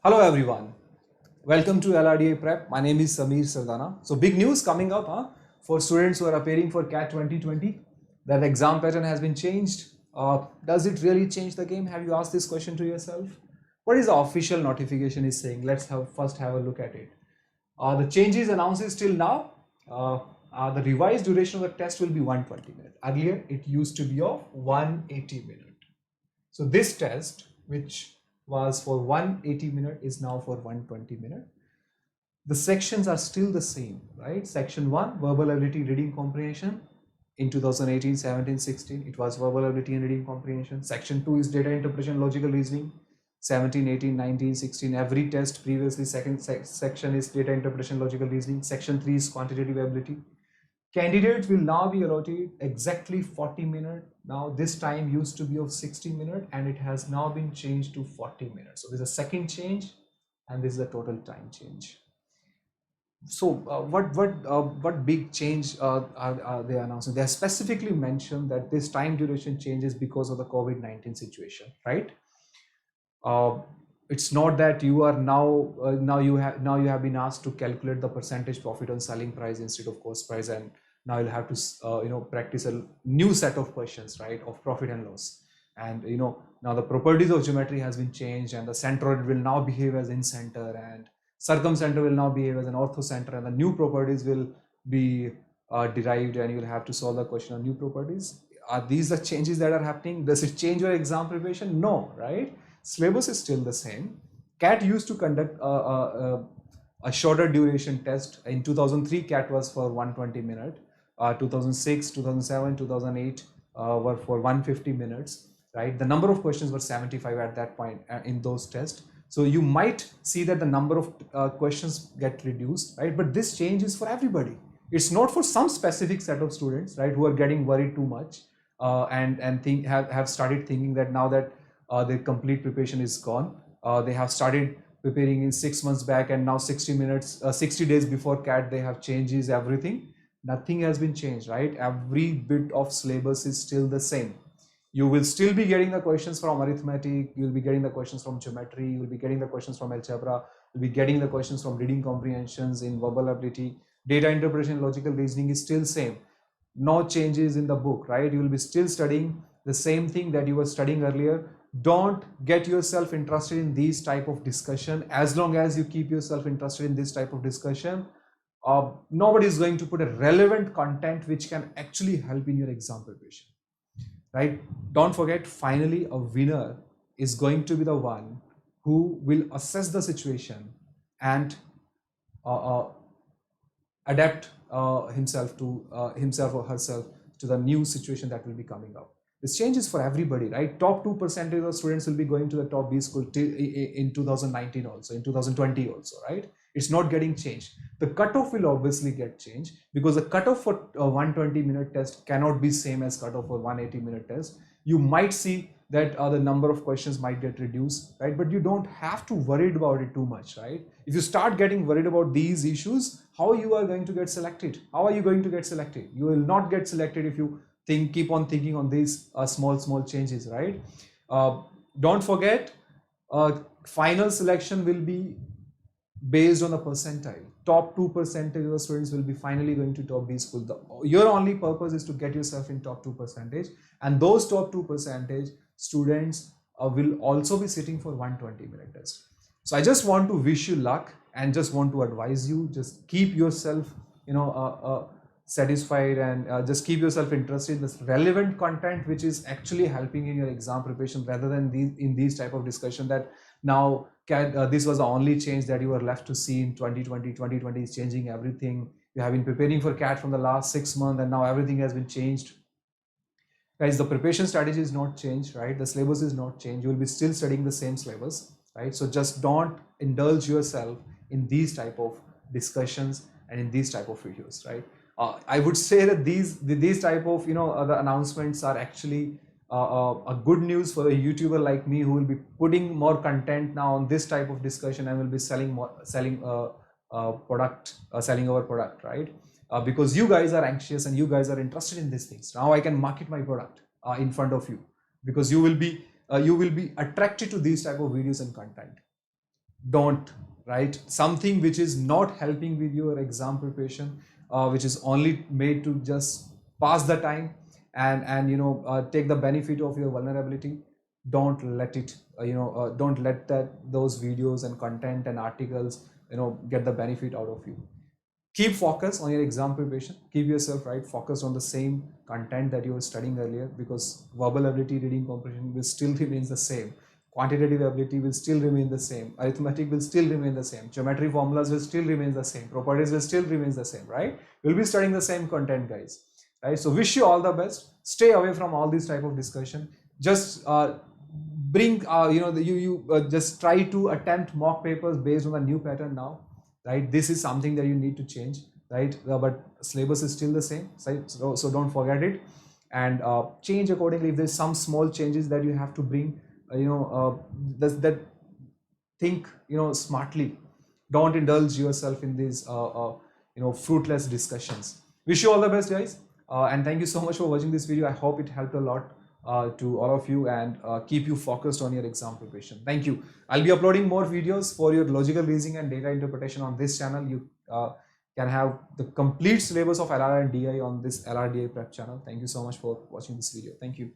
Hello everyone. Welcome to LRDA Prep. My name is Samir Sardana. So big news coming up for students who are appearing for CAT 2020. That exam pattern has been changed. Does it really change the game? Have you asked this question to yourself? What is the official notification is saying? Let's first have a look at it. The changes announced till now. The revised duration of the test will be 120 minutes. Earlier, it used to be of 180 minutes. So this test, which was for 180 minute, is now for 120 minute. The sections are still the same, right? Section 1, verbal ability, reading comprehension. In 2018, 17, 16, it was verbal ability and reading comprehension. Section 2 is data interpretation, logical reasoning. 17, 18, 19, 16, every test previously second section is data interpretation, logical reasoning. Section 3 is quantitative ability. Candidates will now be allotted exactly 40 minutes. Now this time used to be of 60 minutes and it has now been changed to 40 minutes. So there's a second change and this is the total time change. So what big change are they announcing? They have specifically mentioned that this time duration changes because of the COVID-19 situation, right? It's not that you are now you have been asked to calculate the percentage profit on selling price instead of cost price, and now you'll have to practice a new set of questions, right, of profit and loss. And now the properties of geometry has been changed, and the centroid will now behave as in center, and circumcenter will now behave as an orthocenter, and the new properties will be derived, and you'll have to solve the question on new properties. Are these the changes that are happening? Does it change your exam preparation? No, right? Syllabus is still the same. CAT used to conduct a shorter duration test. In 2003, CAT was for 120 minutes. 2006, 2007, 2008 were for 150 minutes, right? The number of questions were 75 at that point in those tests. So you might see that the number of questions get reduced, right? But this change is for everybody. It's not for some specific set of students, right, who are getting worried too much and have started thinking that now that their complete preparation is gone. They have started preparing in 6 months back, and now 60 minutes, 60 days before CAT, they have changes everything. Nothing has been changed, right? Every bit of syllabus is still the same. You will still be getting the questions from arithmetic, you'll be getting the questions from geometry, you'll be getting the questions from algebra, you'll be getting the questions from reading comprehensions in verbal ability. Data interpretation, logical reasoning is still same. No changes in the book, right? You will be still studying the same thing that you were studying earlier. Don't get yourself interested in these type of discussion. As long as you keep yourself interested in this type of discussion, nobody is going to put a relevant content which can actually help in your exam preparation, right? Don't forget, finally a winner is going to be the one who will assess the situation and adapt himself or herself to the new situation that will be coming up. This change is for everybody, right? Top 2% of students will be going to the top B school in 2019 also, in 2020 also, right? It's not getting changed. The cutoff will obviously get changed because the cutoff for a 120-minute test cannot be same as cutoff for 180-minute test. You might see that the number of questions might get reduced, right? But you don't have to worry about it too much, right? If you start getting worried about these issues, how you are going to get selected? How are you going to get selected? You will not get selected if you keep on thinking on these small changes, right? Don't forget, final selection will be based on a percentile. Top 2% of the students will be finally going to top B school. Your only purpose is to get yourself in top 2%, and those top 2% students will also be sitting for 120-minute test. So I just want to wish you luck and just want to advise you, just keep yourself satisfied, and just keep yourself interested in this relevant content which is actually helping in your exam preparation, rather than these type of discussion that now this was the only change that you were left to see in 2020. 2020 is changing everything. You have been preparing for CAT from the last 6 months and now everything has been changed. Guys, the preparation strategy is not changed, right? The syllabus is not changed. You will be still studying the same syllabus, right? So just don't indulge yourself in these type of discussions and in these type of videos, right? I would say that these type of the announcements are actually a good news for a YouTuber like me, who will be putting more content now on this type of discussion and will be selling our product, right? Because you guys are anxious and you guys are interested in these things. Now I can market my product in front of you, because you will be attracted to these type of videos and content. don't, right? Something which is not helping with your exam preparation, which is only made to just pass the time and take the benefit of your vulnerability. Don't let it, don't let that those videos and content and articles get the benefit out of you. Keep focus on your exam preparation. Keep yourself right focused on the same content that you were studying earlier, because verbal ability, reading comprehension will still remains the same. Quantitative ability will still remain the same. Arithmetic will still remain the same. Geometry formulas will still remain the same. Properties will still remain the same, right? We'll be studying the same content, guys. Right? So wish you all the best. Stay away from all these type of discussion. Just bring, you just try to attempt mock papers based on the new pattern now, right? This is something that you need to change, right? But syllabus is still the same, right? So don't forget it, and change accordingly. If there's some small changes that you have to bring, that think smartly. Don't indulge yourself in these fruitless discussions. Wish you all the best, guys, and thank you so much for watching this video. I hope it helped a lot to all of you, and keep you focused on your exam preparation. Thank you. I'll be uploading more videos for your logical reasoning and data interpretation on this channel. You can have the complete syllabus of LR and DI on this LRDI prep channel. Thank you so much for watching this video. Thank you.